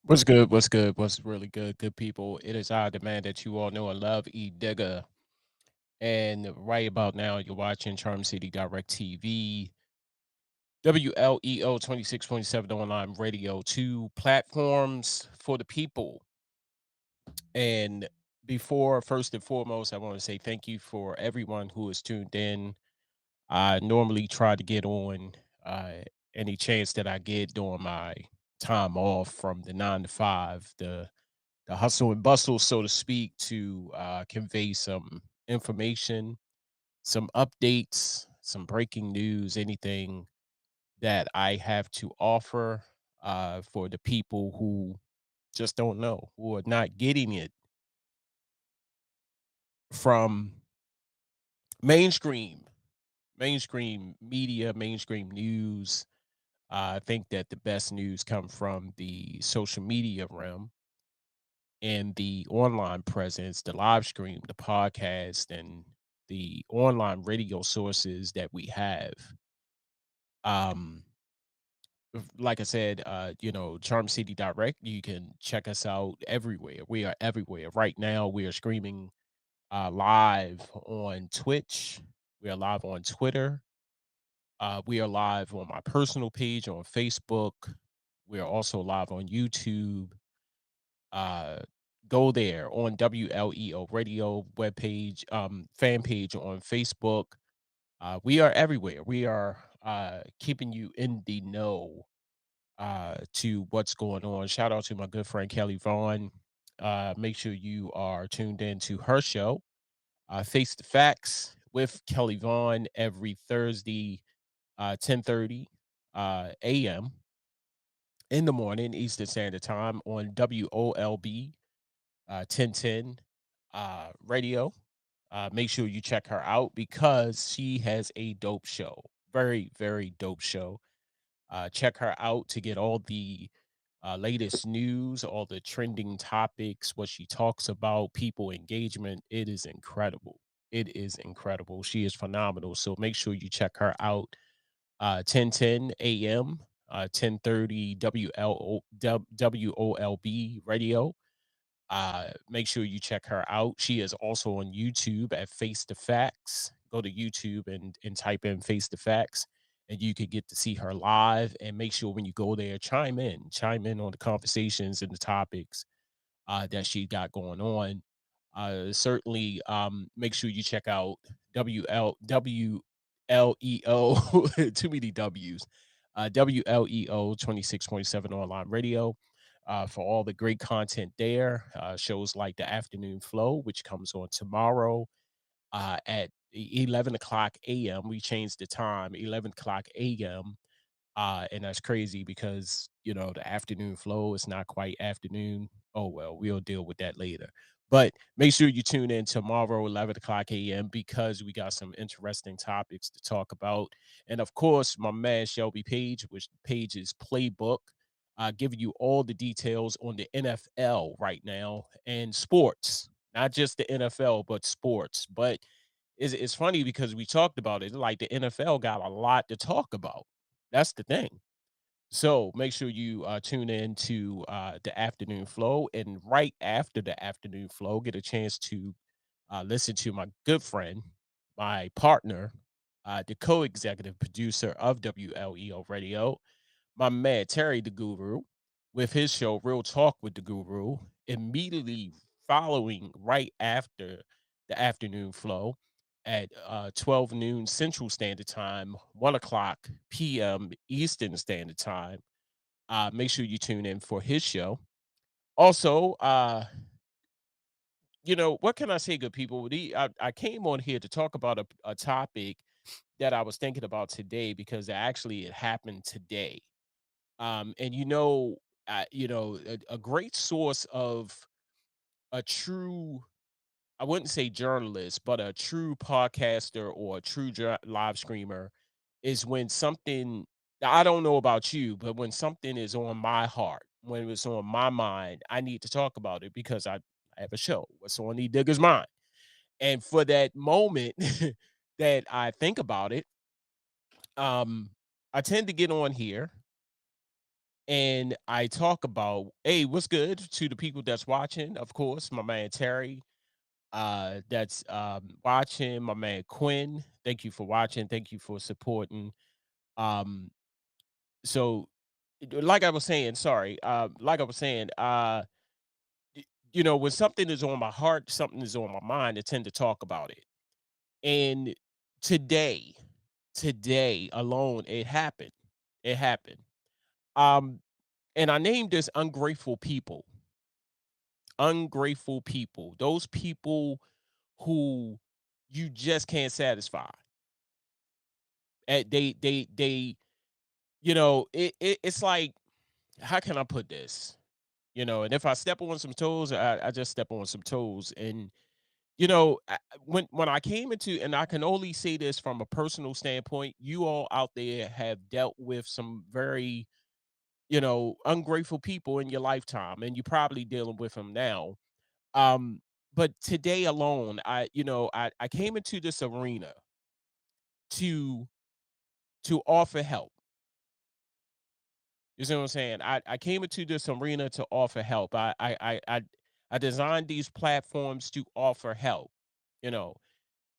What's good? What's good? What's really good? Good people. It is I, the man that you all know and love, E Digger. And right about now, you're watching Charm City Direct TV, WLEO 26.7 online radio, two platforms for the people. And before, first and foremost, I want to say thank you for everyone who is tuned in. I normally try to get on uh, any chance that I get during my time off from the 9 to 5, the hustle and bustle, so to speak, to convey some information, some updates, some breaking news, anything that I have to offer for the people who just don't know, who are not getting it from mainstream, mainstream media, mainstream news. I think that the best news come from the social media realm and the online presence, the live stream, the podcast, and the online radio sources that we have. Um, like I said, Charm City Direct, you can check us out everywhere. We are everywhere. Right now, we are streaming live on Twitch. We are live on Twitter. We are live on my personal page on Facebook. We are also live on YouTube. uh Go there on WLEO radio webpage, fan page on Facebook. We are everywhere. We are keeping you in the know to what's going on. Shout out to my good friend Kelly Vaughn. Make sure you are tuned in to her show, Face the Facts with Kelly Vaughn, every Thursday, 10:30 a.m. in the morning Eastern Standard Time on WOLB 1010 radio. Make sure you check her out because she has a dope show. Very, very dope show. Check her out to get all the latest news, all the trending topics, what she talks about, people engagement. It is incredible. It is incredible. She is phenomenal. So make sure you check her out. 1010 a.m., 1030 WOLB radio. Make sure you check her out. She is also on YouTube at Face the Facts. Go to YouTube and type in Face the Facts, and you could get to see her live. And make sure when you go there, chime in on the conversations and the topics that she got going on. Certainly, make sure you check out WLWLEO. Too many W's. WLEO 26.7 online radio for all the great content there. Shows like the Afternoon Flow, which comes on tomorrow at 11 o'clock a.m. We changed the time, 11 o'clock a.m. And that's crazy because, the afternoon flow is not quite afternoon. Oh, well, we'll deal with that later. But make sure you tune in tomorrow, 11 o'clock a.m., because we got some interesting topics to talk about. And of course, my man Shelby Page, which Page is Playbook, giving you all the details on the NFL right now and sports, not just the NFL, but sports. But it's funny because we talked about it. Like the NFL got a lot to talk about. That's the thing. So make sure you tune in to the afternoon flow. And right after the afternoon flow, get a chance to listen to my good friend, my partner, the co executive producer of WLEO Radio, my man Terry the Guru, with his show Real Talk with the Guru, immediately following right after the afternoon flow at 12 noon Central Standard Time, 1 o'clock p.m. Eastern Standard Time. Make sure you tune in for his show. Also, what can I say, good people? I came on here to talk about a topic that I was thinking about today because actually it happened today. And a great source of a true, I wouldn't say journalist, but a true podcaster or a true live streamer is when something, I don't know about you, but when something is on my heart, when it's on my mind, I need to talk about it because I have a show. What's on the digger's mind? And for that moment that I think about it, I tend to get on here and I talk about, hey, what's good to the people that's watching. Of course, my man Terry, that's watching, my man Quinn. Thank you for watching. Thank you for supporting. Um, so like I was saying, sorry, like I was saying, y- when something is on my heart, something is on my mind, I tend to talk about it. And today, today alone, it happened. It happened. Um, and I named this ungrateful people. Ungrateful people. Those people who you just can't satisfy. They it's like, how can I put this? And if I step on some toes, I just step on some toes. And when I came into, and I can only say this from a personal standpoint, you all out there have dealt with some very, ungrateful people in your lifetime, and you're probably dealing with them now. Um, but today alone, I came into this arena to offer help. You see what I'm saying? I came into this arena to offer help. I designed these platforms to offer help. You know,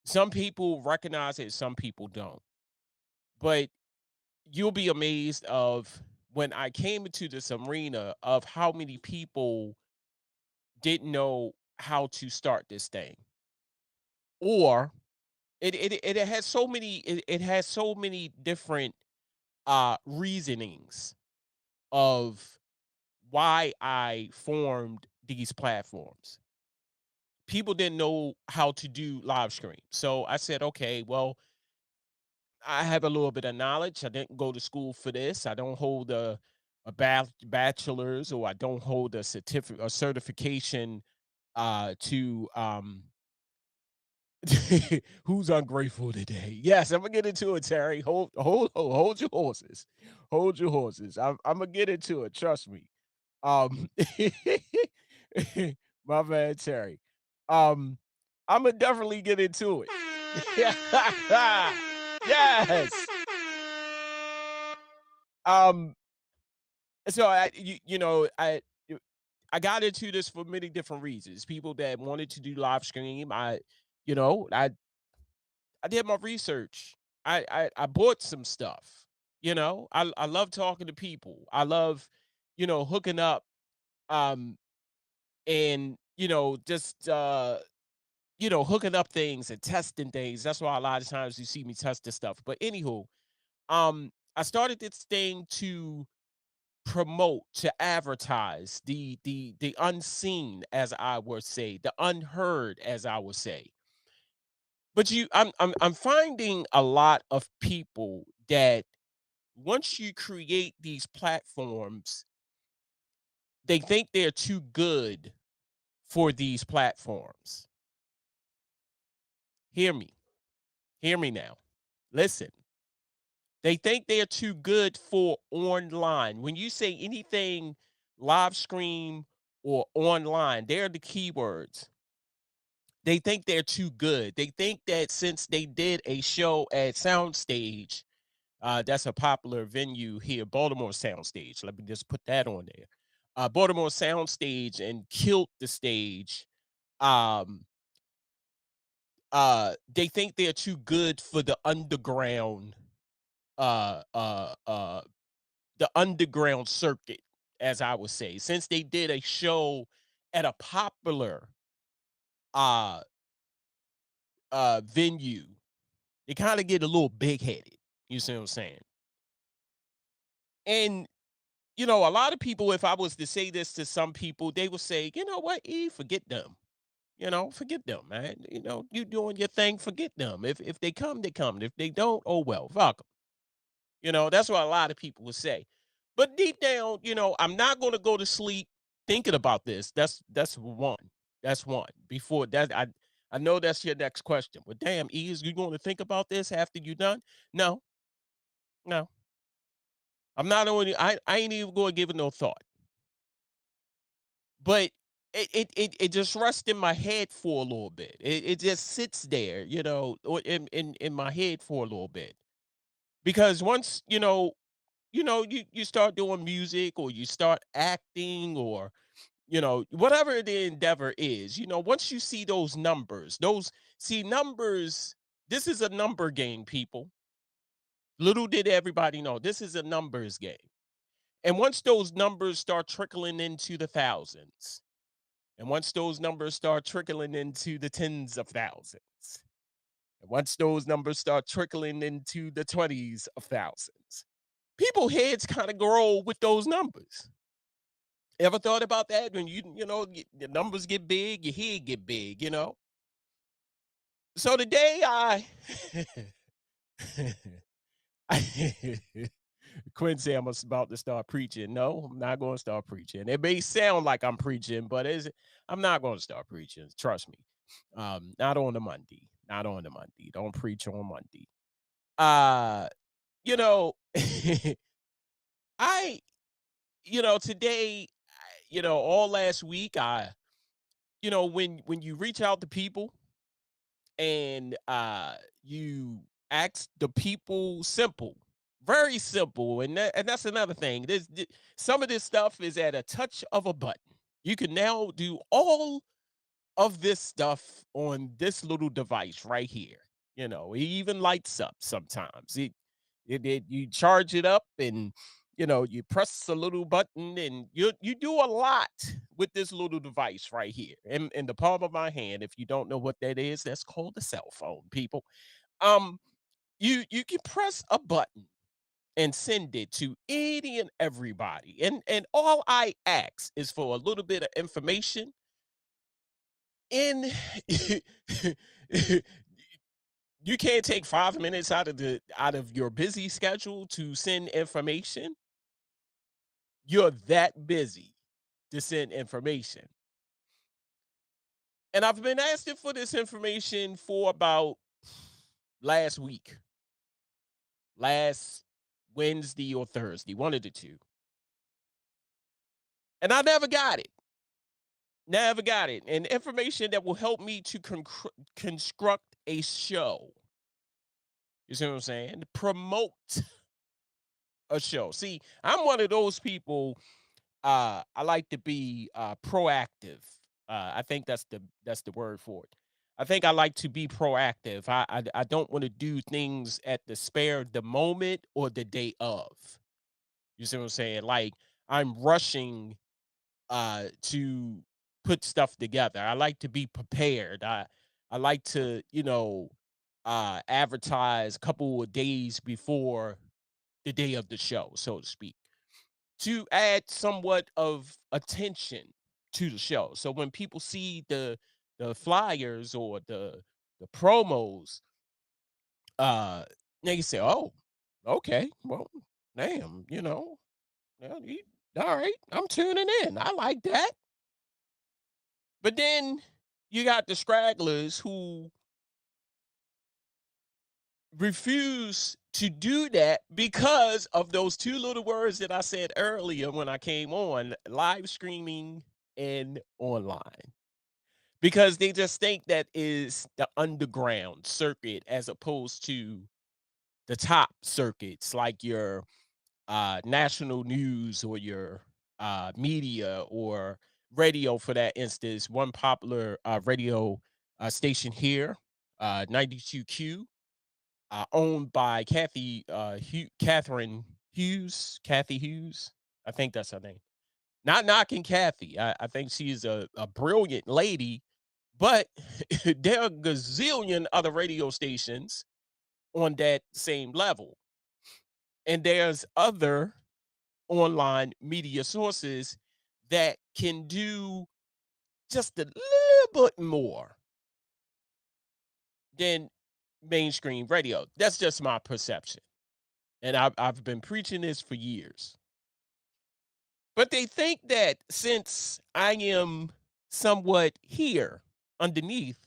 some people recognize it, some people don't. But you'll be amazed of when I came into this arena of how many people didn't know how to start this thing. Or it has so many, it has so many different reasonings of why I formed these platforms. People didn't know how to do live stream. So I said, okay, well, I have a little bit of knowledge. I didn't go to school for this. I don't hold a bachelor's, or I don't hold a certificate or certification to who's ungrateful today. Yes, I'm gonna get into it, Terry. Hold your horses. Hold your horses. I'm gonna get into it. Trust me. Um, my man Terry. Um, Imma definitely get into it. Yes. Um, so I got into this for many different reasons. People that wanted to do live stream, you know, I I did my research. I bought some stuff. I love talking to people. I love, hooking up, um, and just hooking up things and testing things. That's why a lot of times you see me test this stuff. But anywho, I started this thing to promote, to advertise the unseen, as I would say, the unheard, as I would say. But I'm finding a lot of people that once you create these platforms, They think they're too good for these platforms. Hear me. Hear me now. Listen. They think they're too good for online. When you say anything live stream or online, they're the keywords. They think they're too good. They think that since they did a show at Soundstage, that's a popular venue here, Baltimore Soundstage. Let me just put that on there. Baltimore Soundstage and killed the stage. Um, they think they're too good for uh, uh, uh, the underground circuit, as I would say, since they did a show at a popular uh venue. They kind of get a little big headed. You see what I'm saying? And a lot of people, if I was to say this to some people, they would say, you know what, E, forget them. Forget them, man. You doing your thing, forget them. If they come, they come. If they don't, oh well, fuck 'em. That's what a lot of people would say. But deep down, I'm not going to go to sleep thinking about this. That's one. That's one. Before that, I know that's your next question. But damn, E, is you going to think about this after you done? No, no. I'm not only I ain't even going to give it no thought. But it just rests in my head for a little bit. It just sits there, or in my head for a little bit. Because once, you start doing music or you start acting or, whatever the endeavor is, once you see those numbers, numbers, this is a number game, people. Little did everybody know this is a numbers game. And once those numbers start trickling into the thousands, and once those numbers start trickling into the tens of thousands, and once those numbers start trickling into the 20s of thousands, people heads kind of grow with those numbers. Ever thought about that when the numbers get big, your head get big. So today Quinn said I'm about to start preaching. No, I'm not going to start preaching. It may sound like I'm preaching, but I'm not going to start preaching. Trust me. Not on the Monday. Not on the Monday. Don't preach on Monday. Uh, you know, I, today, all last week, when you reach out to people and you ask the people simple, very simple, and that's another thing. Some of this stuff is at a touch of a button. You can now do all of this stuff on this little device right here. It even lights up sometimes. You charge it up and you press a little button and you do a lot with this little device right here in the palm of my hand. If you don't know what that is, that's called a cell phone, people. Um, you can press a button and send it to any and everybody. And all I ask is for a little bit of information in you can't take 5 minutes out of your busy schedule to send information. You're that busy to send information. And I've been asking for this information for about last week, last Wednesday or Thursday, one of the two. And I never got it. Never got it. And information that will help me to construct a show. You see what I'm saying? Promote a show. See, I'm one of those people. I like to be proactive. I think that's the word for it. I think I like to be proactive. I don't want to do things at the spare the moment or the day of. You see what I'm saying? Like I'm rushing to put stuff together. I like to be prepared. I like to, advertise a couple of days before the day of the show, so to speak, to add somewhat of attention to the show. So when people see the flyers or the promos, they say, "Oh, okay, well, damn, well, All right, I'm tuning in. I like that. But then you got the stragglers who refuse to do that because of those two little words that I said earlier when I came on, live streaming and online. Because they just think that is the underground circuit as opposed to the top circuits like your national news or your media or radio for that instance. One popular radio station here, 92Q, owned by Catherine Hughes, Kathy Hughes. I think that's her name. Not knocking Kathy. I think she's a brilliant lady, but there are gazillion other radio stations on that same level. And there's other online media sources that can do just a little bit more than mainstream radio. That's just my perception. And I've been preaching this for years. But they think that since I am somewhat here underneath,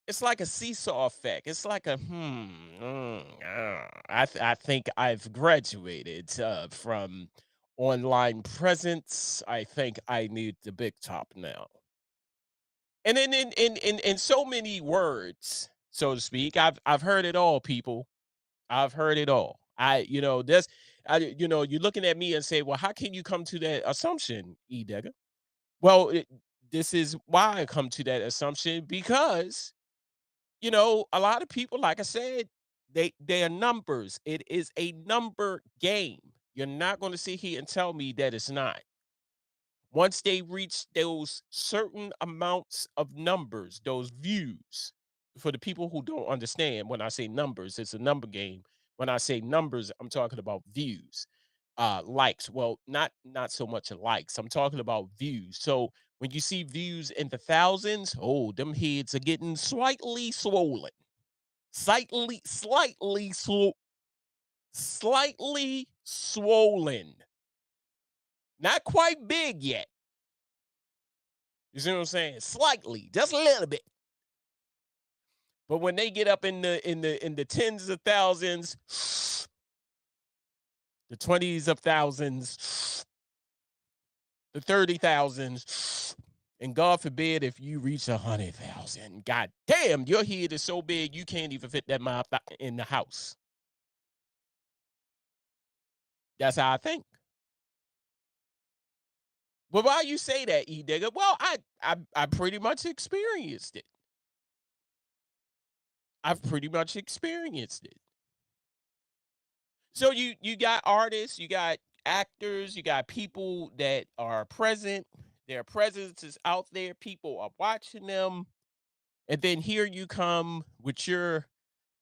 it's like a seesaw effect. It's like a I think I've graduated from online presence. I think I need the big top now. And then in so many words, so to speak, I've heard it all, people. I've heard it all. This you're looking at me and say, well, how can you come to that assumption, E. Degger? Well, this is why I come to that assumption because a lot of people, like I said, they are numbers. It is a number game. You're not going to sit here and tell me that it's not. Once they reach those certain amounts of numbers, those views, for the people who don't understand, when I say numbers, it's a number game. When I say numbers, I'm talking about views, likes. Well, not so much likes. I'm talking about views. So when you see views in the thousands, oh, them heads are getting slightly swollen, slightly swollen, not quite big yet. You see what I'm saying? Slightly, just a little bit. But when they get up in the tens of thousands, the 20s of thousands, the 30,000s, and God forbid if you reach 100,000, God damn, your head is so big you can't even fit that mouth in the house. That's how I think. But why you say that, E Digger? Well, I pretty much experienced it. I've pretty much experienced it. So you got artists, you got actors, you got people that are present. Their presence is out there. People are watching them. And then here you come with your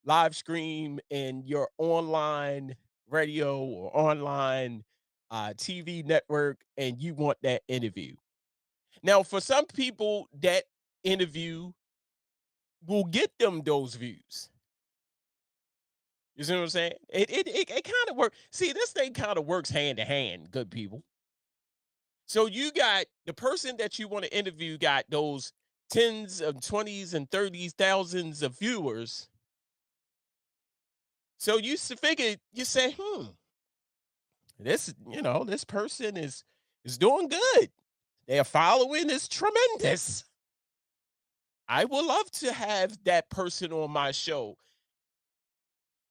live stream and your online radio or online TV network, and you want that interview. Now, for some people, that interview will get them those views. You see what I'm saying? It kind of works. See, this thing kind of works hand to hand, good people. So you got the person that you want to interview got those tens of twenties and thirties thousands of viewers. So figure you say, this person is doing good. Their following is tremendous. I would love to have that person on my show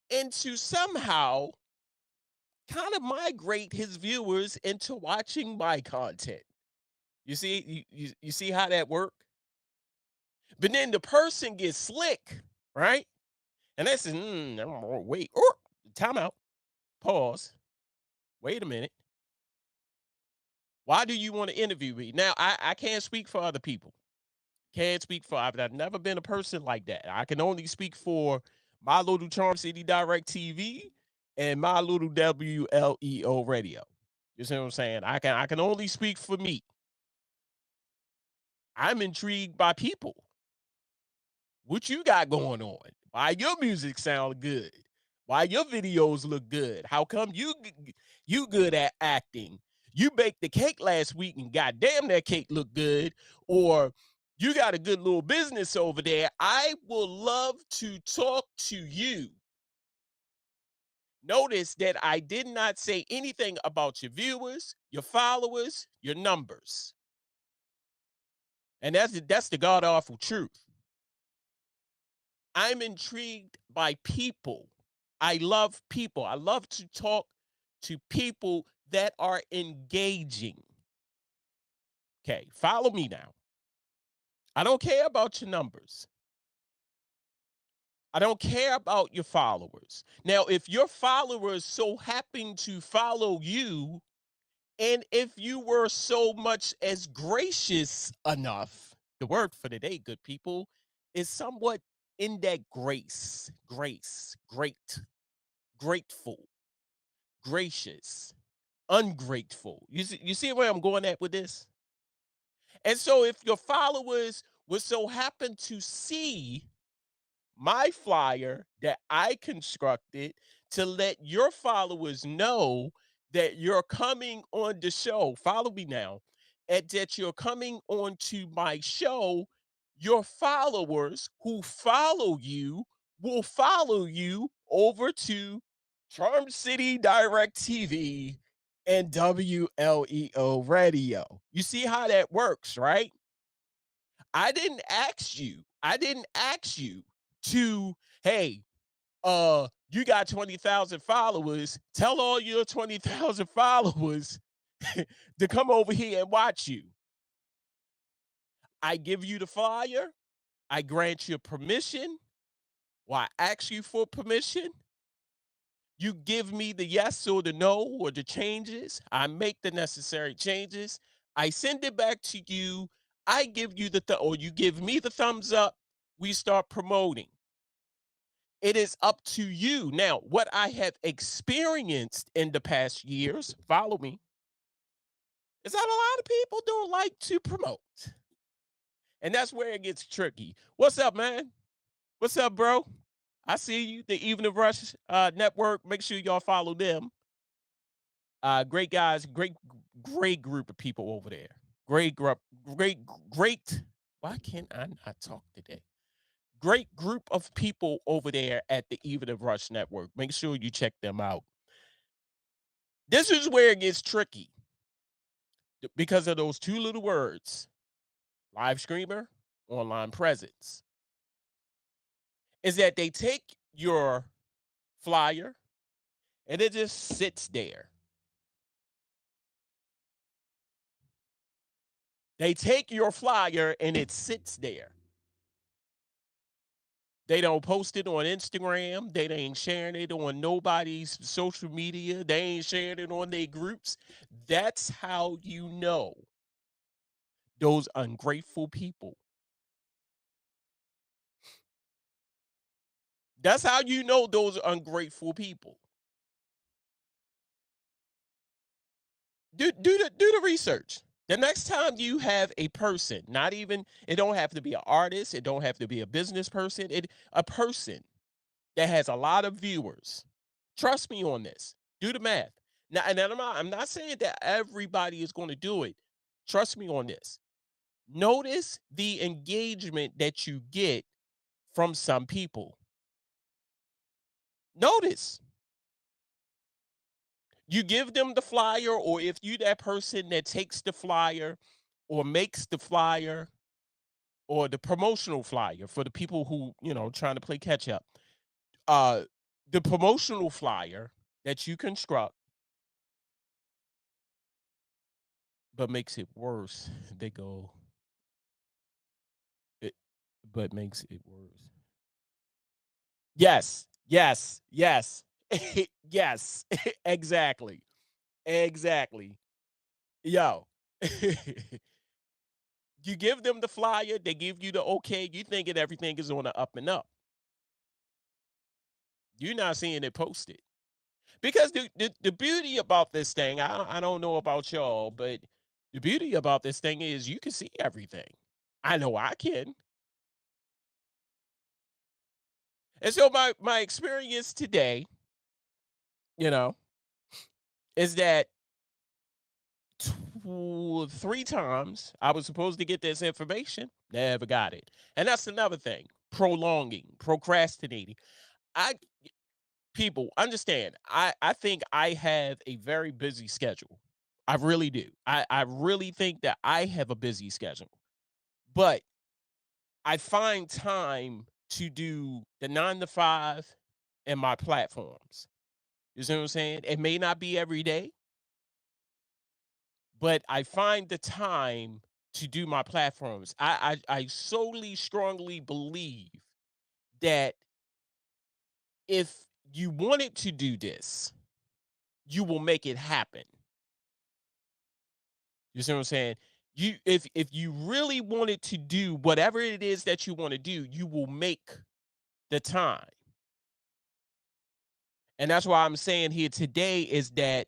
and to somehow kind of migrate his viewers into watching my content. You see, you see how that work? But then the person gets slick, right? And they say, wait, time out, pause. Wait a minute. Why do you want to interview me? Now, I can't speak for other people. Can't speak for, I've never been a person like that. I can only speak for my little Charm City Direct TV and my little WLEO radio. You see what I'm saying? I can only speak for me. I'm intrigued by people. What you got going on? Why your music sound good? Why your videos look good? How come you good at acting? You baked the cake last week and goddamn that cake looked good. Or you got a good little business over there. I will love to talk to you. Notice that I did not say anything about your viewers, your followers, your numbers. And that's the god awful truth. I'm intrigued by people. I love people. I love to talk to people that are engaging. Okay, follow me now. I don't care about your numbers. I don't care about your followers. Now, if your followers so happen to follow you, and if you were so much as gracious enough, the word for the day, good people, is somewhat in that grace, great, grateful, gracious, ungrateful. You see where I'm going at with this? And so if your followers would so happen to see my flyer that I constructed to let your followers know that you're coming on the show. Follow me now. And that you're coming on to my show, your followers who follow you will follow you over to Charm City Direct TV and WLEO Radio. You see how that works, right? I didn't ask you to, hey, you got 20,000 followers. Tell all your 20,000 followers to come over here and watch you. I give you the flyer. I grant you permission. Well, I ask you for permission. You give me the yes or the no or the changes. I make the necessary changes. I send it back to you. I give you or you give me the thumbs up. We start promoting. It is up to you. Now, what I have experienced in the past years, follow me, is that a lot of people don't like to promote. And that's where it gets tricky. What's up, man? What's up, bro? I see you, the Evening Rush Network. Make sure y'all follow them. Great guys, great group of people over there. Great group, great. Why can't I not talk today? Great group of people over there at the Evening Rush Network. Make sure you check them out. This is where it gets tricky because of those two little words: live streamer, online presence. Is that they take your flyer and it just sits there. They take your flyer and it sits there. They don't post it on Instagram. They ain't sharing it on nobody's social media. They ain't sharing it on their groups. That's how you know those ungrateful people. That's how you know those ungrateful people. Do the research. The next time you have a person, not even it don't have to be an artist, it don't have to be a business person, a person that has a lot of viewers. Trust me on this. Do the math. Now, and I'm not saying that everybody is going to do it. Trust me on this. Notice the engagement that you get from some people. Notice you give them the flyer, or if you that person that takes the flyer or makes the flyer or the promotional flyer for the people who, trying to play catch up. Uh the promotional flyer that you construct but makes it worse. They go it but makes it worse. Yes, yes, yes. Yes. Exactly. Exactly. Yo. You give them the flyer, they give you the okay, you thinking everything is on the up and up. You're not seeing it posted. Because the beauty about this thing, I don't know about y'all, but the beauty about this thing is you can see everything. I know I can. And so my experience today, you know, is that 3 times I was supposed to get this information, never got it. And that's another thing, prolonging, procrastinating. I People understand, I think I have a very busy schedule. I really do. I really think that I have a busy schedule. But I find time to do the 9 to 5 and my platforms. You see what I'm saying? It may not be every day, but I find the time to do my platforms. I solely strongly believe that if you wanted to do this, you will make it happen. You see what I'm saying? If you really wanted to do whatever it is that you want to do, you will make the time. And that's why I'm saying here today is that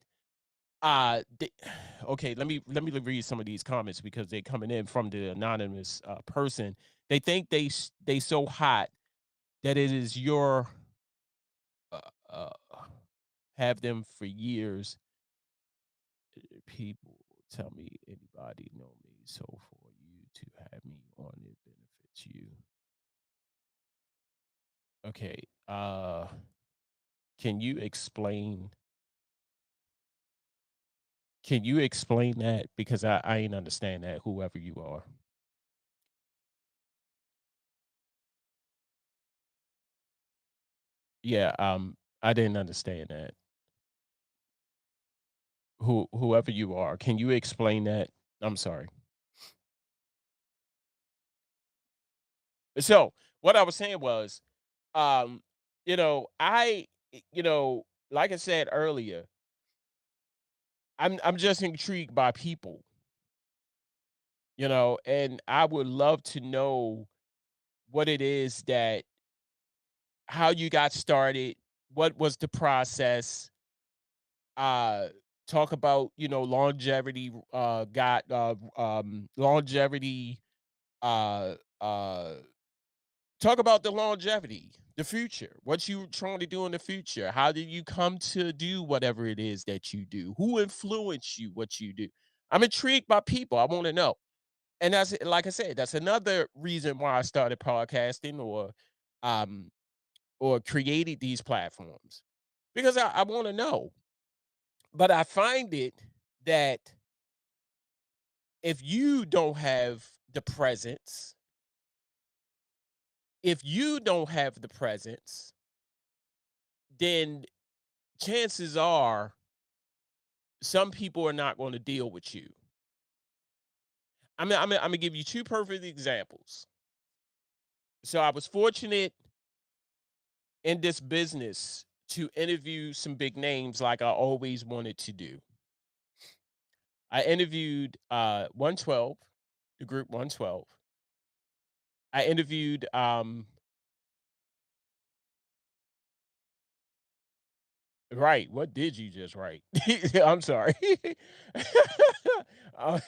okay, let me read some of these comments because they're coming in from the anonymous person. They think they so hot that it is your uh, uh, have them for years. People tell me anybody know me, so for you to have me on it benefits you. Okay, can you explain? Can you explain that because I ain't understand that. Whoever you are, yeah, I didn't understand that. Whoever you are, can you explain that? I'm sorry. So what I was saying was, um, you know, like I said earlier, I'm just intrigued by people, and I would love to know what it is that how you got started, what was the process, uh talk about, longevity, got longevity, uh uh talk about the longevity, the future, what you trying to do in the future. How did you come to do whatever it is that you do? Who influenced you what you do? I'm intrigued by people. I want to know. And that's like I said, that's another reason why I started podcasting um or created these platforms. Because I want to know. But I find it that if you don't have the presence, if you don't have the presence, then chances are some people are not going to deal with you. I'm gonna give you two perfect examples. So I was fortunate in this business to interview some big names like I always wanted to do. I interviewed 112, the group 112. I interviewed right. What did you just write? I'm sorry. Uh,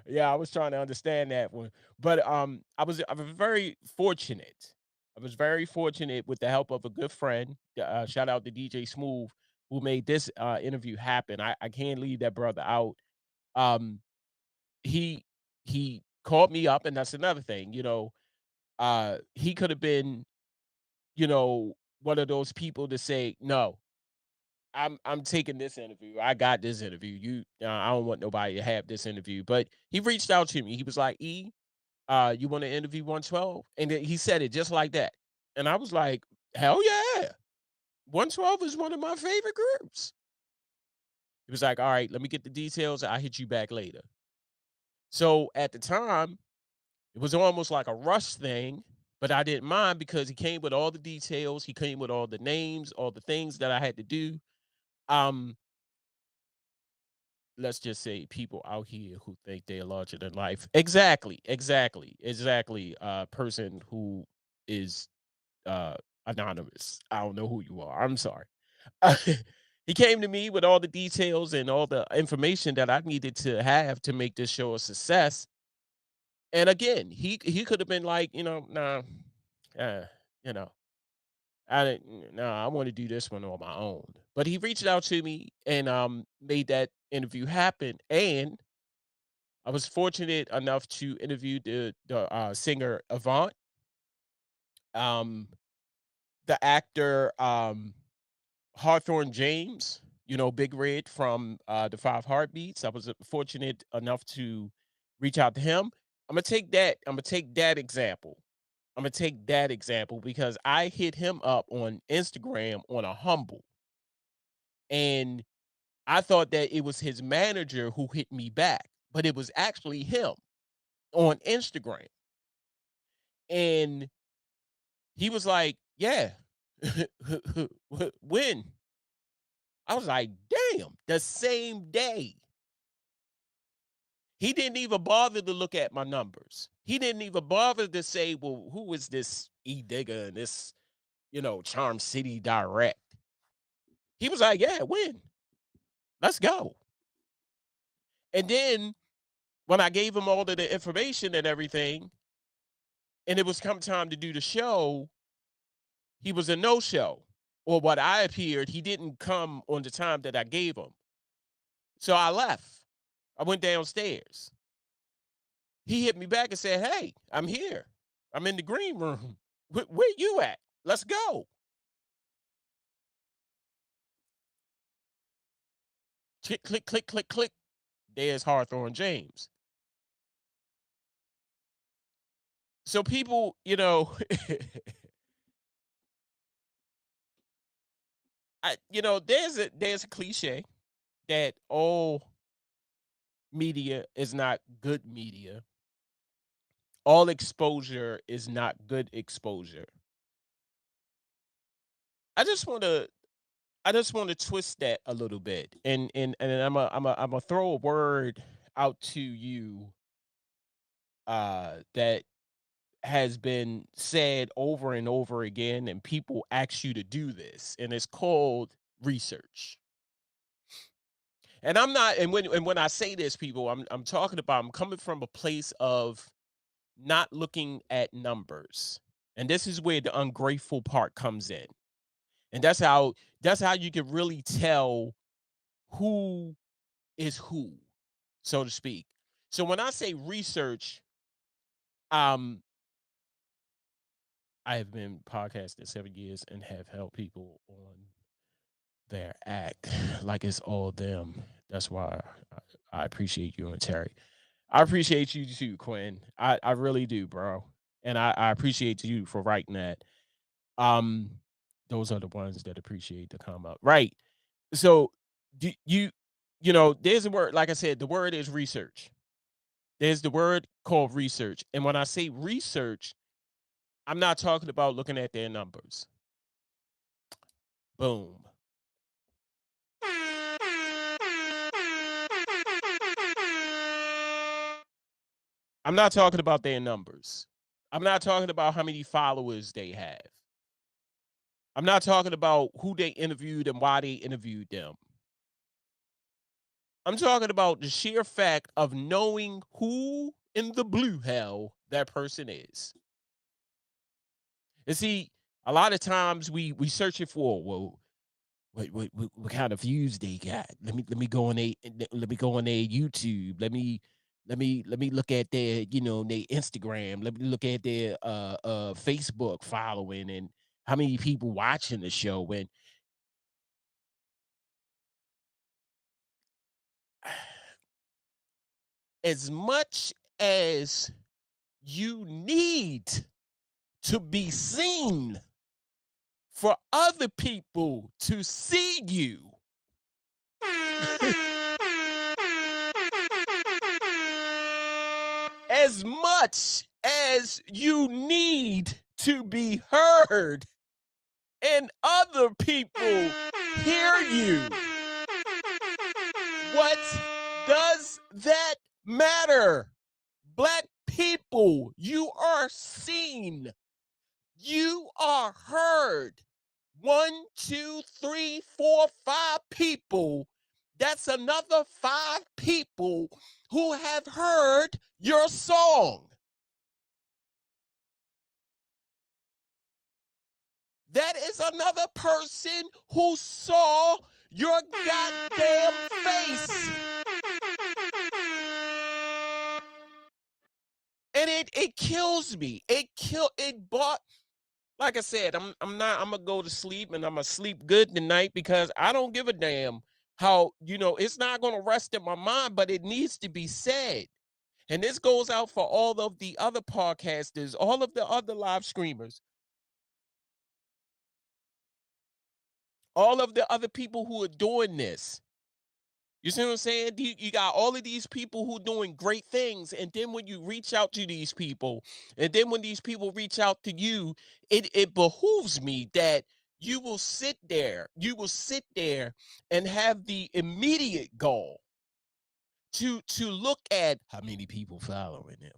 yeah, I was trying to understand that one. But I was very fortunate. I was very fortunate with the help of a good friend. Shout out to DJ Smooth who made this interview happen. I can't leave that brother out. Um he he called me up, and that's another thing, he could have been, one of those people to say, no, I'm taking this interview. I got this interview. I don't want nobody to have this interview. But he reached out to me. He was like, "E, you want to interview 112?" And then he said it just like that. And I was like, "Hell yeah. 112 is one of my favorite groups." He was like, "All right, let me get the details. I'll hit you back later." So at the time, it was almost like a rush thing, but I didn't mind because he came with all the details. He came with all the names, all the things that I had to do. Um, let's just say people out here who think they're larger than life. Exactly, exactly, exactly. Person who is uh anonymous. I don't know who you are. I'm sorry. He came to me with all the details and all the information that I needed to have to make this show a success. And again, he could have been like, nah, uh, you know, I didn't. No, I want to do this one on my own. But he reached out to me and made that interview happen. And I was fortunate enough to interview the singer Avant, um, the actor Hawthorne James, Big Red from the Five Heartbeats. I was fortunate enough to reach out to him. I'm gonna take that. I'm gonna take that example. I'm gonna take that example because I hit him up on Instagram on a humble, and I thought that it was his manager who hit me back, but it was actually him on Instagram, and he was like, "Yeah, when?" I was like, "Damn!" The same day. He didn't even bother to look at my numbers. He didn't even bother to say, "Well, who is this E Digger and this, Charm City Direct?" He was like, "Yeah, when? Let's go." And then when I gave him all of the information and everything, and it was come time to do the show, he was a no-show. Or what I appeared, he didn't come on the time that I gave him. So I left. I went downstairs. He hit me back and said, "Hey, I'm here. I'm in the green room. Where you at? Let's go." Click, click, click, click, click. There's Hawthorne James. So people, there's a cliche that all media is not good media. All exposure is not good exposure. I just want to I just want to twist that a little bit, and I'm a throw a word out to you that has been said over and over again, and people ask you to do this, and it's called research. And I'm not, and when I say this, people, I'm talking about, I'm coming from a place of not looking at numbers, and this is where the ungrateful part comes in, and that's how you can really tell who is who, so to speak. So when I say research, um, I have been podcasting 7 years and have helped people on their act like it's all them. That's why I appreciate you and Terry. I appreciate you too, Quinn. I really do, bro. And I appreciate you for writing that. Um, those are the ones that appreciate the come up. Right. So do there's a word, like I said, the word is research. There's the word called research. And when I say research, I'm not talking about looking at their numbers. Boom. I'm not talking about their numbers. I'm not talking about how many followers they have. I'm not talking about who they interviewed and why they interviewed them. I'm talking about the sheer fact of knowing who in the blue hell that person is. And see, a lot of times we searching for, well, what kind of views they got. Let me go on their YouTube. Let me look at their their Instagram. Let me look at their Facebook following and how many people watching the show. And as much as you need to be seen for other people to see you, as much as you need to be heard and other people hear you, what does that matter? Black people, you are seen. You are heard. One, two, three, four, five people. That's another five people who have heard your song. That is another person who saw your goddamn face. And it kills me. It bought like I said, I'm gonna go to sleep and I'm gonna sleep good tonight because I don't give a damn how, it's not gonna rest in my mind, but it needs to be said. And this goes out for all of the other podcasters, all of the other live streamers, all of the other people who are doing this. You see what I'm saying? You got all of these people who doing great things, and then when you reach out to these people, and then when these people reach out to you, it behooves me that you will sit there and have the immediate goal to look at how many people following him.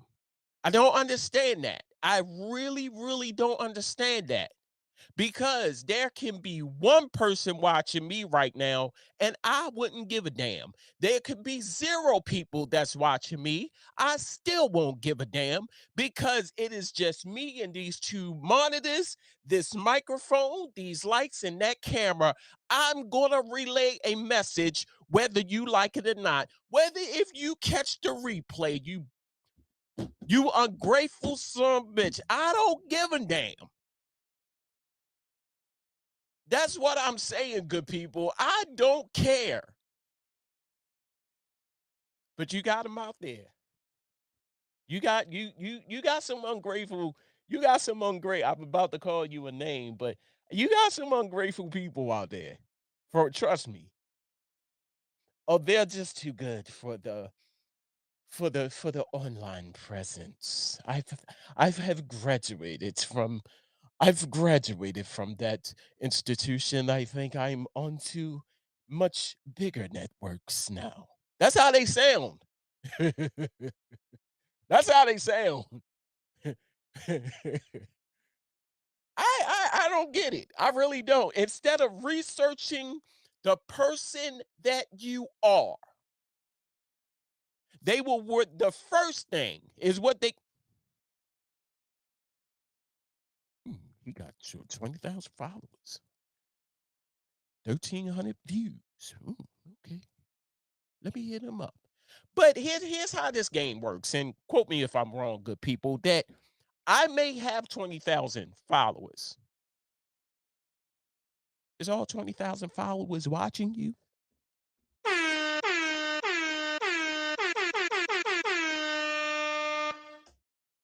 I don't understand that. I really, really don't understand that. Because there can be one person watching me right now and I wouldn't give a damn. There could be 0 people that's watching me. I still won't give a damn because it is just me and these 2 monitors, this microphone, these lights, and that camera. I'm going to relay a message whether you like it or not. Whether if you catch the replay, you ungrateful son of a bitch. I don't give a damn. That's what I'm saying, good people. I don't care. But you got them out there. You got some ungrateful. You got some ungrateful. I'm about to call you a name, but you got some ungrateful people out there. Trust me. Oh, they're just too good for the online presence. I've graduated from that institution. I think I'm onto much bigger networks now. That's how they sound. That's how they sound. I don't get it. I really don't. Instead of researching the person that you are, they will work. The first thing is what they. Hmm, he got 20,000 followers, 1,300 views. Ooh, okay, let me hit him up. But here's how this game works. And quote me if I'm wrong, good people. That I may have 20,000 followers. Is all 20,000 followers watching you?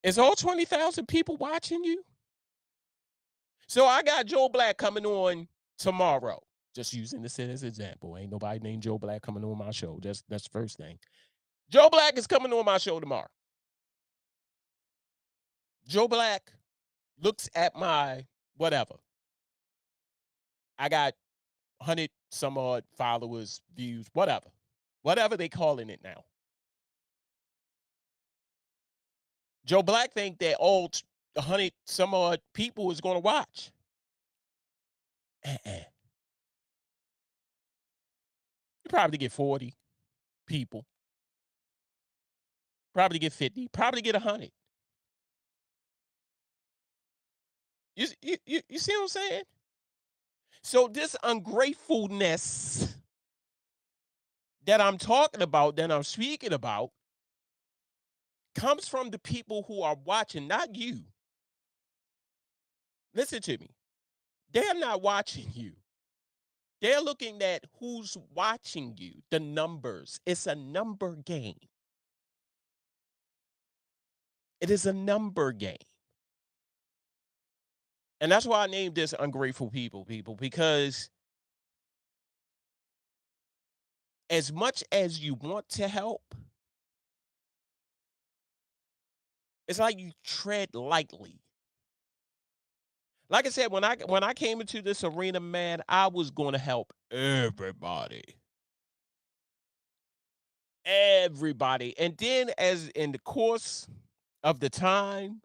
Is all 20,000 people watching you? So I got Joe Black coming on tomorrow. Just using this as an example. Ain't nobody named Joe Black coming on my show. That's the first thing. Joe Black is coming on my show tomorrow. Joe Black looks at my whatever. I got 100 some odd followers, views, whatever. Whatever they calling it now. Joe Black think that all 100 some odd people is going to watch. You probably get 40 people. Probably get 50. Probably get 100. You see what I'm saying? So this ungratefulness that I'm talking about, that I'm speaking about, comes from the people who are watching, not you. Listen to me. They're not watching you. They're looking at who's watching you, the numbers. It's a number game. It is a number game. And that's why I named this Ungrateful People, because as much as you want to help, it's like you tread lightly. Like I said, when I came into this arena, man, I was going to help everybody. Everybody. And then as in the course of the time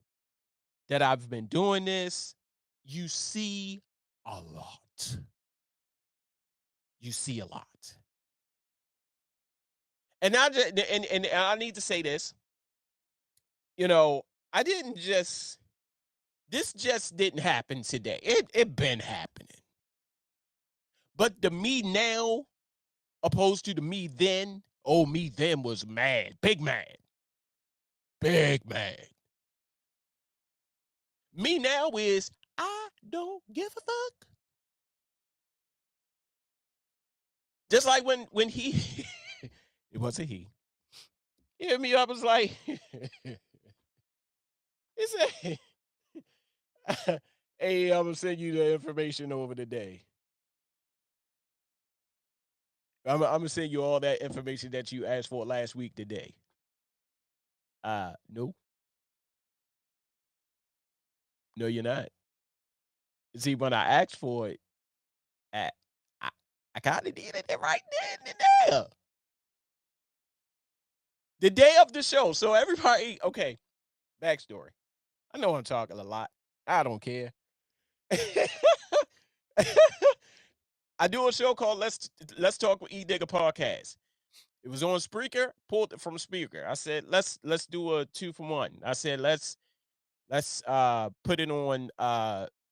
that I've been doing this, you see a lot. You see a lot. And I just and I need to say this, you know, I didn't just This just didn't happen today. It been happening. But the me now, opposed to the me then, oh, me then was mad, big mad, big mad. Me now is I don't give a fuck. Just like when he, it wasn't he. He hit me up. Was like, he said, "Hey, I'm gonna send you the information over today. I'm gonna send you all that information that you asked for last week today." No, no, you're not. See, when I asked for it, I, I, I kind of needed it right then and there, the day of the show. So everybody, okay, backstory. I know I'm talking a lot. I don't care. I do a show called Let's Talk with E Digger Podcast. It was on Spreaker, pulled it from Spreaker. I said let's do a 2 for 1. I said let's put it on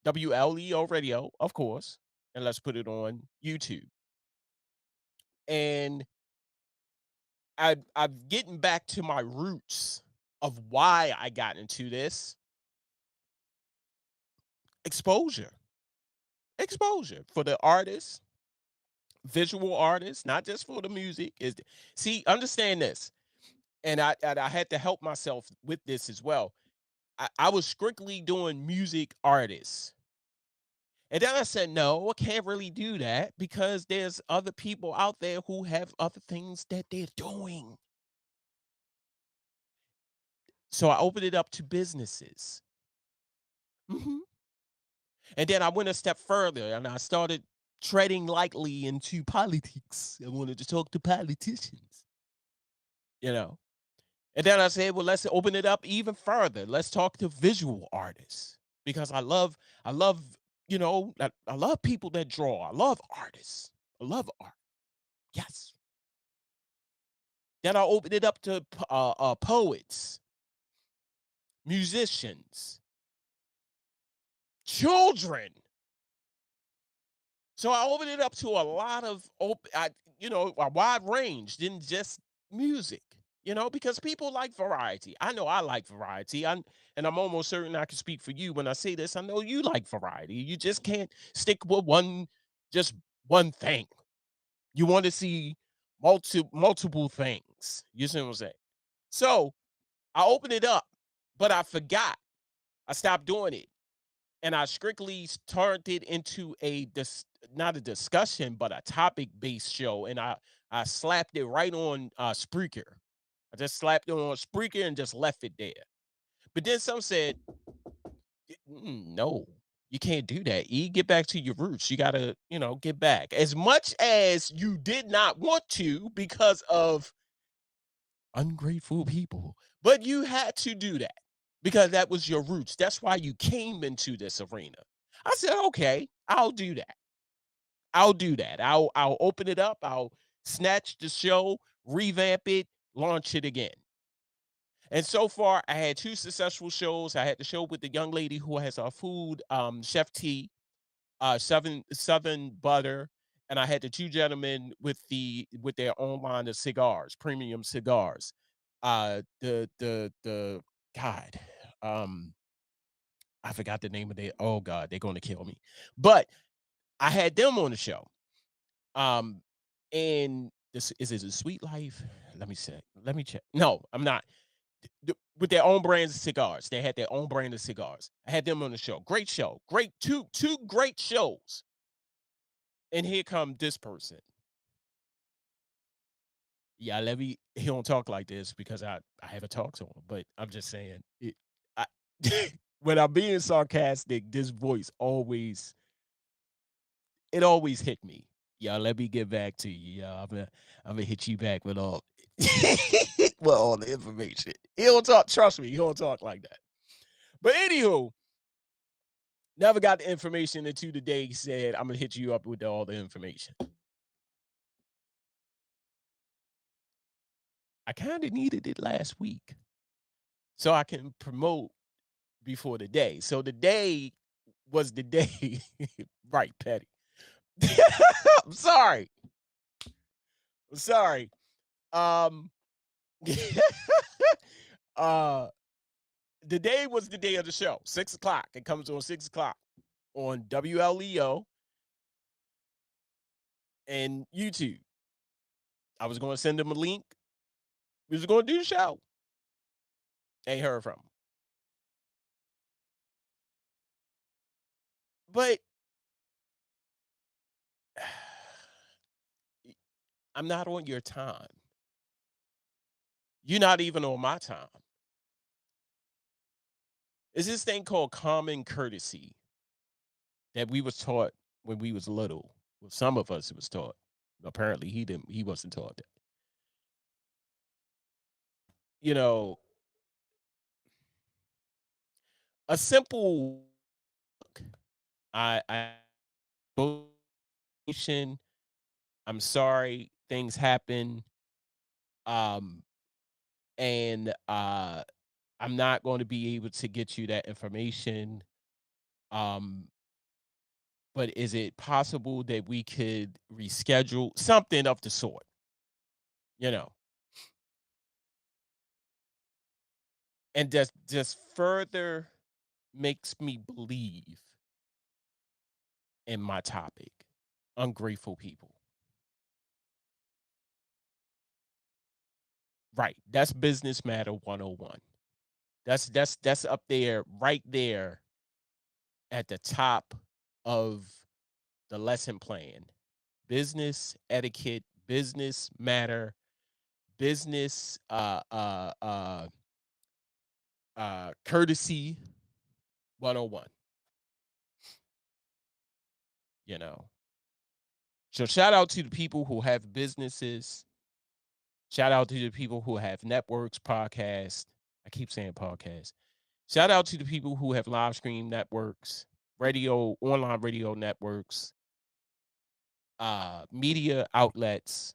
WLEO radio, of course, and let's put it on YouTube. And I'm getting back to my roots of why I got into this exposure. Exposure for the artists, visual artists, not just for the music. Is see, understand this. And I had to help myself with this as well. I was strictly doing music artists. And then I said, no, I can't really do that because there's other people out there who have other things that they're doing. So I opened it up to businesses. Mhm. And then I went a step further and I started treading lightly into politics. I wanted to talk to politicians, you know. And then I said, well, let's open it up even further. Let's talk to visual artists because I love, I love people that draw. I love artists. I love art. Yes. Then I opened it up to poets, musicians, children. So I opened it up to a lot of a wide range than just music. Because people like variety. I know I like variety. And I'm almost certain I can speak for you when I say this. I know you like variety. You just can't stick with just one thing. You want to see multiple things. You see what I'm saying? So I opened it up, but I forgot. I stopped doing it. And I strictly turned it into not a discussion, but a topic-based show. And I slapped it right on Spreaker. I just slapped it on Spreaker and just left it there. But then some said, no, you can't do that. Get back to your roots. You gotta, get back. As much as you did not want to because of ungrateful people, but you had to do that because that was your roots. That's why you came into this arena. I said, okay, I'll do that. I'll do that. I'll open it up. I'll snatch the show, revamp it, launch it again. And so far, I had 2 successful shows. I had the show with the young lady who has our food, Chef T, Southern Butter, and I had the 2 gentlemen with their own line of cigars, premium cigars. The God, um, I forgot the name of their. Oh God, they're going to kill me. But I had them on the show. Um, and this is it a Sweet Life? Let me check. Let me check. No, I'm not. With their own brands of cigars. They had their own brand of cigars. I had them on the show. Great show. Great two great shows. And here come this person. Yeah, let me he don't talk like this because I haven't talked to him, but I'm just saying I when I'm being sarcastic, this voice always hit me. Yeah, let me get back to you. Yeah, I'm gonna hit you back with all with all the information. He don't talk, trust me, he don't talk like that. But anywho, never got the information until the day he said, I'm gonna hit you up with all the information. I kind of needed it last week so I can promote before the day. So the day was the day. Right, Petty. I'm sorry. I'm sorry. Um uh the day was the day of the show. 6 o'clock. It comes on 6 o'clock on WLEO and YouTube. I was gonna send them a link. We was gonna do the show. Ain't heard from 'em. But I'm not on your time. You're not even on my time. It's this thing called common courtesy that we was taught when we was little. Well, some of us it was taught. Apparently he wasn't taught that. You know, a simple I I'm sorry things happen. Um and I'm not going to be able to get you that information. Um but is it possible that we could reschedule something of the sort, you know? And just further makes me believe in my topic, ungrateful people. Right. That's business matter 101. That's up there, right there at the top of the lesson plan. Business etiquette, business matter, business courtesy 101, you know. So shout out to the people who have businesses. Shout out to the people who have networks, podcasts. I keep saying podcasts. Shout out to the people who have live stream networks, radio, online radio networks, media outlets.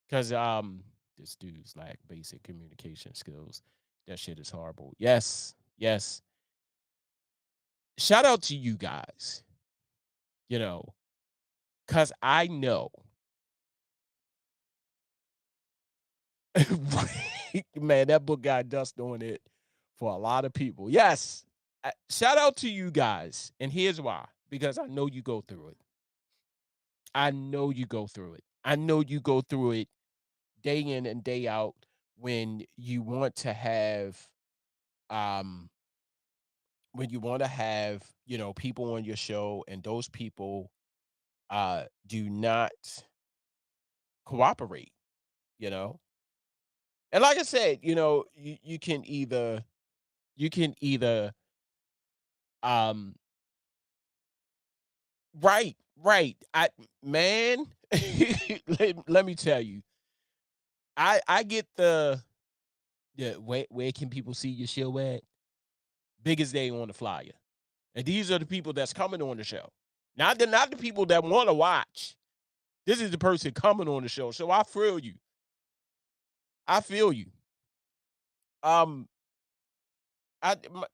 Cause this dude's lack basic communication skills. That shit is horrible. Yes, yes. Shout out to you guys, you know, cause I know right, man, that book got dust on it for a lot of people. Yes. Shout out to you guys. And here's why. Because I know you go through it. I know you go through it. I know you go through it day in and day out when you want to have um people on your show and those people do not cooperate, you know. And like I said, you can either um right, right. Man, let me tell you, I get the where can people see your show at? Biggest day on the flyer. And these are the people that's coming on the show. Not the people that want to watch. This is the person coming on the show. So I feel you. I feel you. Um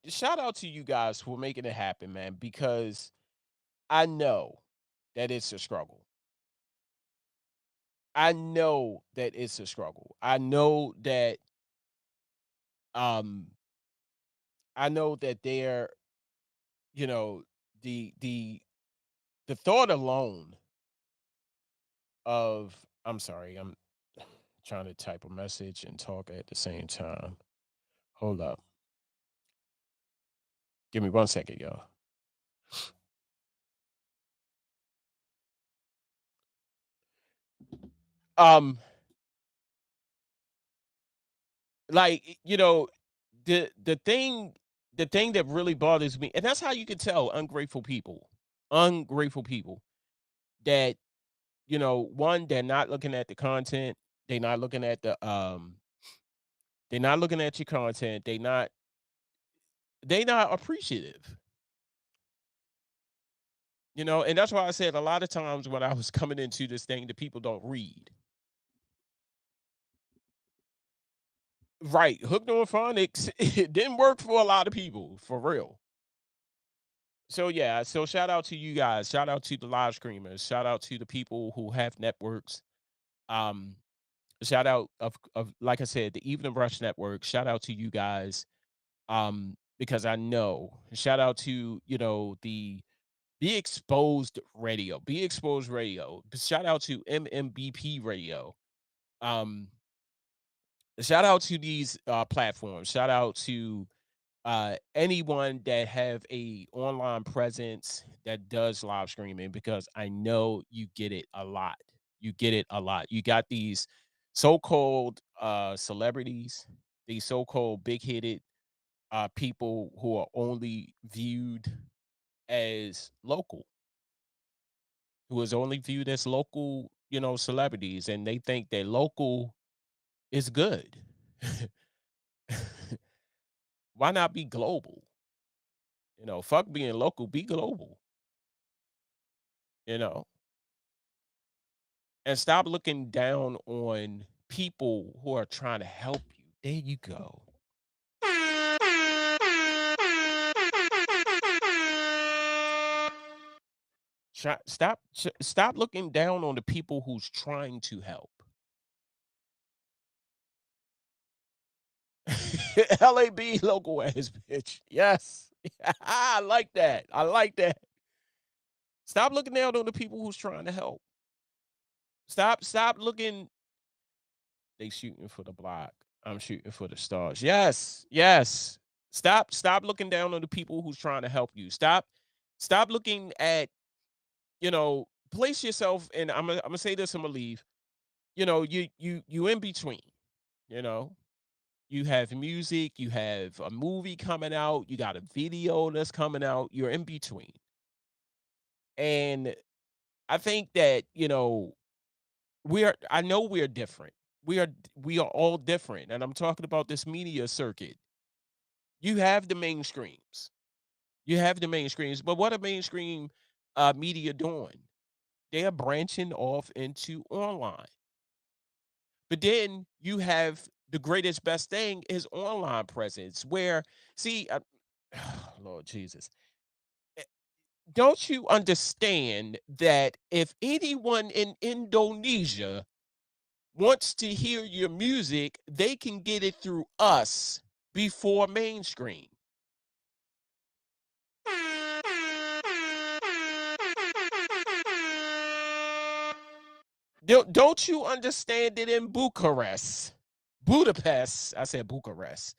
shout out to you guys for making it happen, man, because I know that it's a struggle. I know that it's a struggle. Um I know that they're, you know, the thought alone of I'm sorry, I'm trying to type a message and talk at the same time. Hold up. Give me 1 second, y'all. Um, the thing that really bothers me, and that's how you can tell ungrateful people that, one, they're not looking at the content, they're not looking at they're not looking at your content, they not appreciative. And that's why I said a lot of times when I was coming into this thing, the people don't read. Right, hooked on phonics, it didn't work for a lot of people, for real. So, yeah, so shout out to you guys, shout out to the live streamers, shout out to the people who have networks, um, shout out of like I said, the Evening Rush Network, shout out to you guys, because I know shout out to, the Be Exposed Radio, shout out to MMBP Radio, um, shout out to these, platforms, shout out to anyone that have a online presence that does live streaming because I know you get it a lot. You get it a lot. You got these so-called celebrities, these so-called big-headed people who are only viewed as local, who is only viewed as local, celebrities, and they think that local is good. Why not be global? Fuck being local, be global. You know, and stop looking down on people who are trying to help you. There you go. Stop looking down on the people who's trying to help. LAB local ass bitch. Yes. I like that. I like that. Stop looking down on the people who's trying to help. Stop looking. They shooting for the block. I'm shooting for the stars. Yes. Yes. Stop looking down on the people who's trying to help you. Stop looking at, place yourself, and I'm gonna say this, I'm gonna leave. You in between, you know. You have music, you have a movie coming out, you got a video that's coming out, you're in between. And I think that, I know we're different. We are all different. And I'm talking about this media circuit. You have the mainstreams. You have the mainstreams, but what are mainstream media doing? They are branching off into online. But then you have the greatest best thing is online presence where see Lord Jesus. eh, Don't you understand that if anyone in Indonesia wants to hear your music, they can get it through us before mainstream. Don't you understand that in Budapest, I said Bucharest,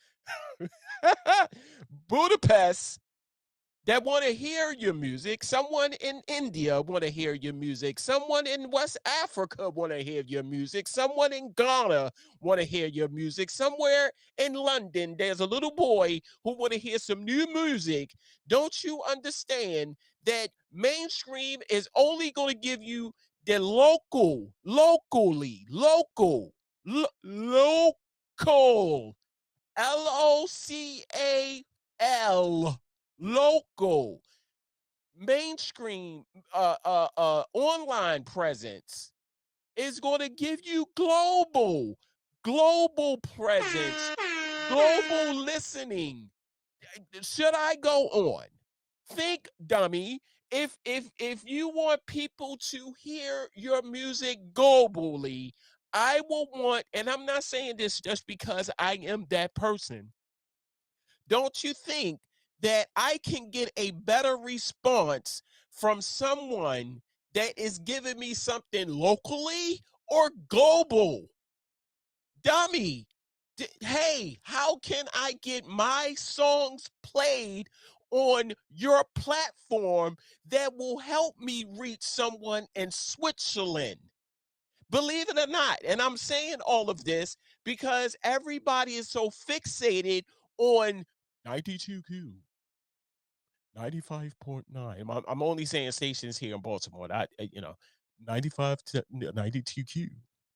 Budapest, that want to hear your music. Someone in India want to hear your music. Someone in West Africa want to hear your music. Someone in Ghana want to hear your music. Somewhere in London, there's a little boy who want to hear some new music. Don't you understand that mainstream is only going to give you the local, LOCAL, local, mainstream, online presence is going to give you global presence, global listening. Should I go on? Think, dummy. If you want people to hear your music globally, I will want, and I'm not saying this just because I am that person. Don't you think that I can get a better response from someone that is giving me something locally or global? Dummy. Hey, how can I get my songs played on your platform that will help me reach someone in Switzerland? Believe it or not. And I'm saying all of this because everybody is so fixated on 92Q, 95.9. I'm only saying stations here in Baltimore. 95 to 92Q,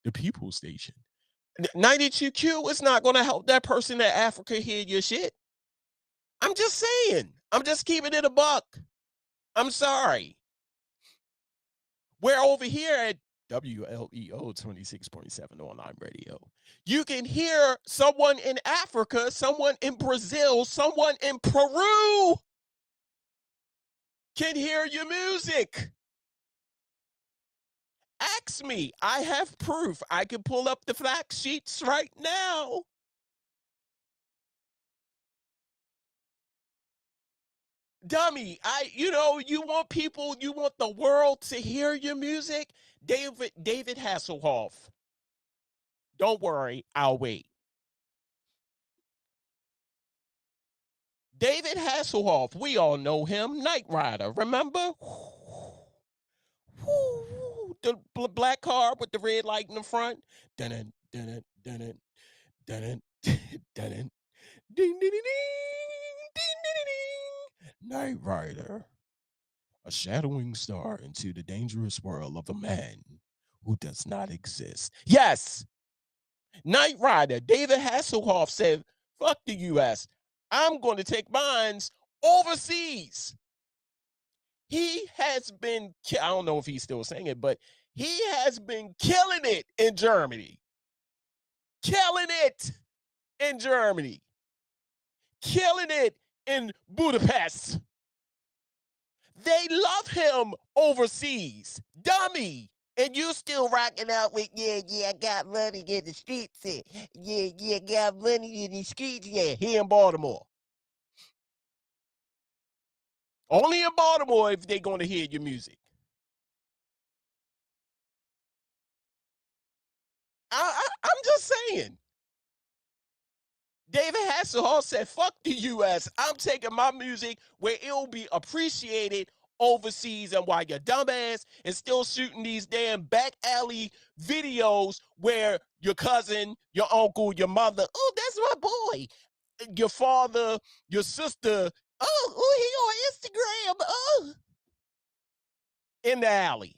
the people station. 92Q is not going to help that person in Africa hear your shit. I'm just saying. I'm just keeping it a buck. I'm sorry. We're over here at WLEO 26.7 online radio. You can hear someone in Africa, someone in Brazil, someone in Peru can hear your music. Ask me. I have proof. I can pull up the fact sheets right now. Dummy, you want people, you want the world to hear your music? David Hasselhoff. Don't worry, I'll wait. David Hasselhoff, we all know him, Knight Rider, remember? The black car with the red light in the front. Dun dun dun dun dun dun ding ding ding ding ding ding. Knight Rider, a shadowing star into the dangerous world of a man who does not exist. Yes, Knight Rider, David Hasselhoff said, fuck the US. I'm going to take mines overseas. He has been, I don't know if he's still saying it, but he has been killing it in Germany. Killing it in Germany. Killing it in Budapest. They love him overseas. Dummy. And you still rocking out with, yeah, I got money in the streets. Yeah, got money in the streets. Yeah, here in Baltimore. Only in Baltimore if they're going to hear your music. I'm just saying. David Hasselhoff said, fuck the US. I'm taking my music where it'll be appreciated overseas, and while your dumbass is still shooting these damn back alley videos where your cousin, your uncle, your mother, oh, that's my boy, your father, your sister, he on Instagram, in the alley.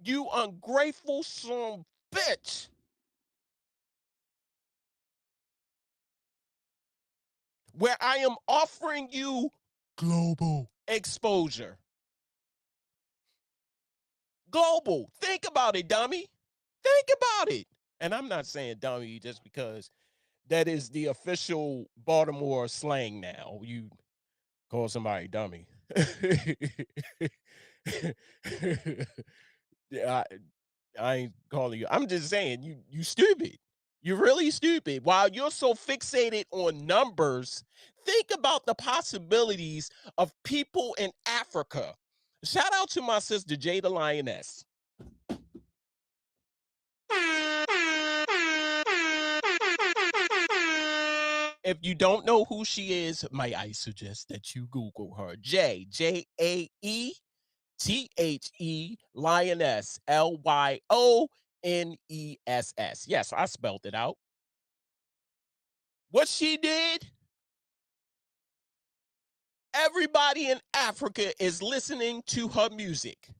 You ungrateful son bitch. Where I am offering you global exposure. Global. Think about it, dummy. Think about it. And I'm not saying dummy just because that is the official Baltimore slang now. You call somebody dummy. Yeah, I ain't calling you. I'm just saying you stupid. You're really stupid. While you're so fixated on numbers, think about the possibilities of people in Africa. Shout out to my sister Jada Lioness. If you don't know who she is, may I suggest that you Google her. Jaethe Lioness, Lyoness. Yes, I spelled it out. What she did, everybody in Africa is listening to her music.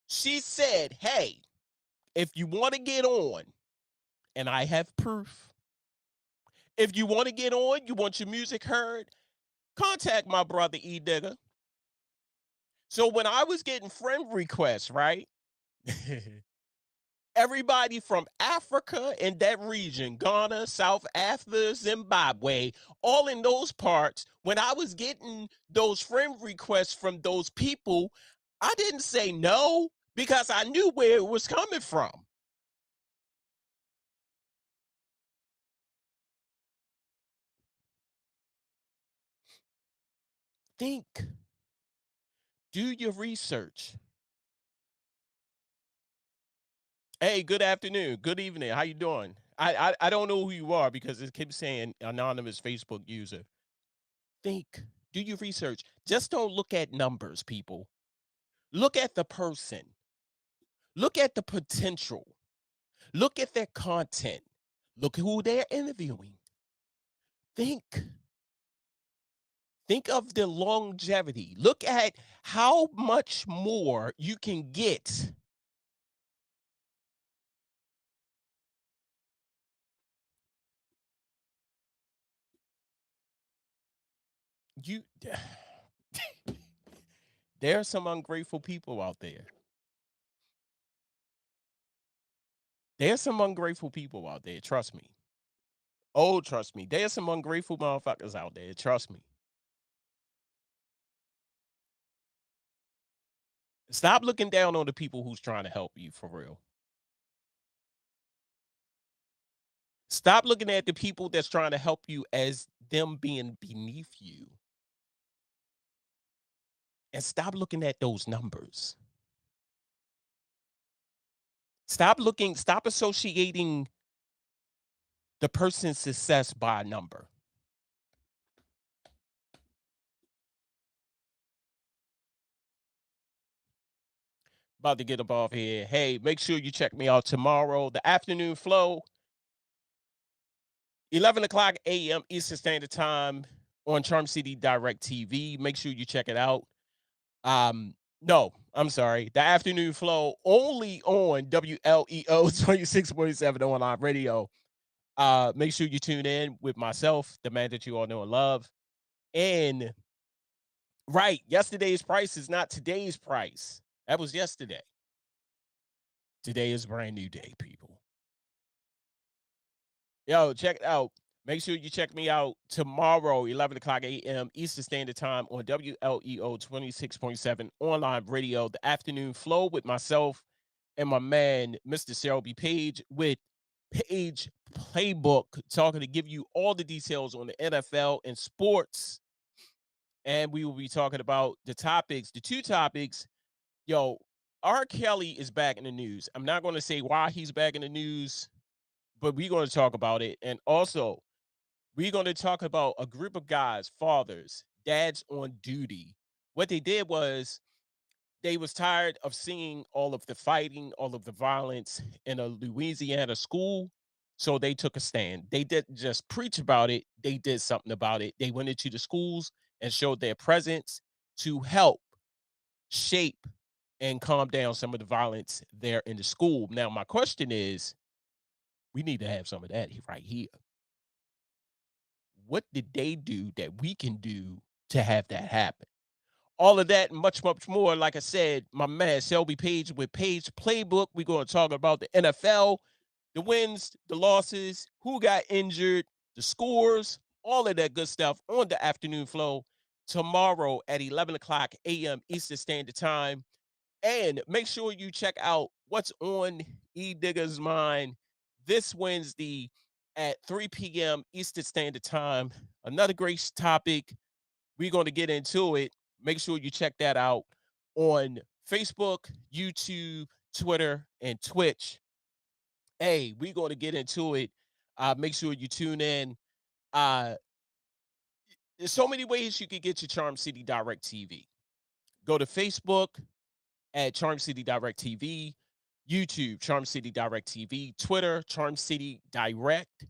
She said, hey, if you want to get on, and I have proof, if you want to get on, you want your music heard, contact my brother E Digger. So when I was getting friend requests, right? Everybody from Africa and that region, Ghana, South Africa, Zimbabwe, all in those parts, when I was getting those friend requests from those people, I didn't say no because I knew where it was coming from. Think, do your research. Hey, good afternoon, good evening. How you doing? I don't know who you are because it keeps saying anonymous Facebook user. Think, do your research. Just don't look at numbers, people. Look at the person. Look at the potential. Look at their content. Look who they're interviewing. Think. Think of the longevity. Look at how much more you can get. You there are some ungrateful people out there. There's some ungrateful people out there, trust me. Oh, trust me. There's some ungrateful motherfuckers out there, trust me. Stop looking down on the people who's trying to help you for real. Stop looking at the people that's trying to help you as them being beneath you. And stop looking at those numbers. Stop associating the person's success by a number. About to get up off here. Hey, make sure you check me out tomorrow. The afternoon flow, 11 o'clock a.m. Eastern Standard Time on Charm City Direct TV. Make sure you check it out. No, I'm sorry. The afternoon flow only on WLEO 26.7 online radio. Make sure you tune in with myself, the man that you all know and love. And right, yesterday's price is not today's price. That was yesterday. Today is a brand new day, people. Yo, check it out. Make sure you check me out tomorrow, 11 o'clock a.m. Eastern Standard Time on WLEO 26.7 online radio. The afternoon flow with myself and my man, Mr. Shelby Page, with Page Playbook, talking to give you all the details on the NFL and sports. And we will be talking about the topics, the two topics. Yo, R. Kelly is back in the news. I'm not going to say why he's back in the news, but we're going to talk about it. And also, we're going to talk about a group of guys, fathers, dads on duty. What they did was they was tired of seeing all of the fighting, all of the violence in a Louisiana school. So they took a stand. They didn't just preach about it, they did something about it. They went into the schools and showed their presence to help shape and calm down some of the violence there in the school. Now, my question is, we need to have some of that right here. What did they do that we can do to have that happen? All of that and much, much more. Like I said, my man Shelby Page with Page Playbook. We're going to talk about the NFL, the wins, the losses, who got injured, the scores, all of that good stuff on the afternoon flow tomorrow at 11 o'clock a.m. Eastern Standard Time. And make sure you check out what's on E Digger's mind this Wednesday at 3 p.m. Eastern Standard Time. Another great topic. We're going to get into it. Make sure you check that out on Facebook, YouTube, Twitter, and Twitch. Hey, we're going to get into it. Make sure you tune in. Uh, there's so many ways you can get your Charm City Direct TV. Go to Facebook at Charm City Direct TV, YouTube, Charm City Direct TV, Twitter, Charm City Direct,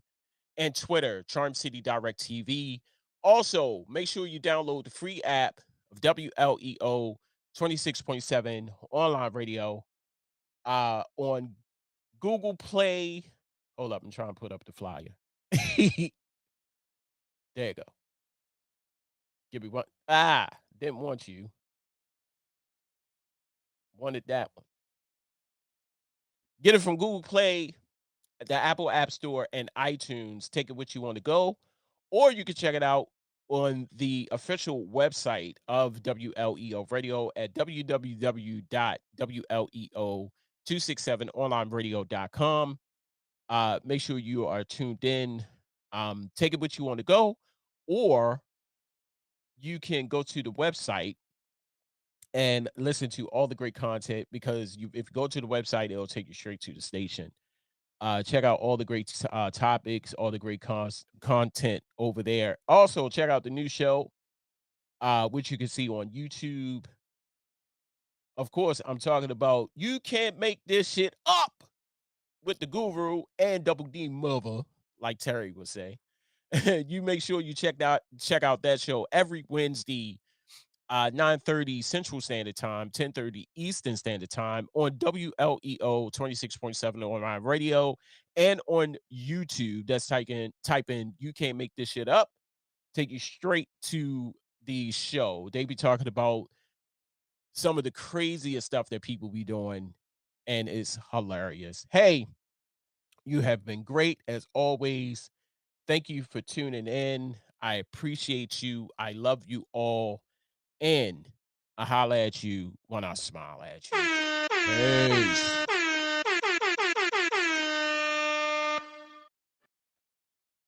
and Twitter, Charm City Direct TV. Also, make sure you download the free app of WLEO 26.7 online radio on Google Play. Hold up, I'm trying to put up the flyer. There you go. Give me one. Didn't want you. Wanted that one. Get it from Google Play, the Apple App Store, and iTunes. Take it what you want to go, or you can check it out on the official website of WLEO Radio at www.WLEO267onlineradio.com. Make sure you are tuned in. Take it what you want to go, or you can go to the website and listen to all the great content because if you go to the website, it'll take you straight to the station. Check out all the great topics, all the great content over there. Also, check out the new show, which you can see on YouTube. Of course, I'm talking about You Can't Make This Shit Up with the Guru and Double D Mother, like Terry would say. You make sure you check out that show every Wednesday, 9:30 Central Standard Time, 10:30 Eastern Standard Time on WLEO 26.7 online radio and on YouTube. That's type in You Can't Make This Shit Up. Take you straight to the show. They be talking about some of the craziest stuff that people be doing, and it's hilarious. Hey, You have been great as always. Thank you for tuning in. I appreciate you. I love you all. And I holla at you when I smile at you. Peace.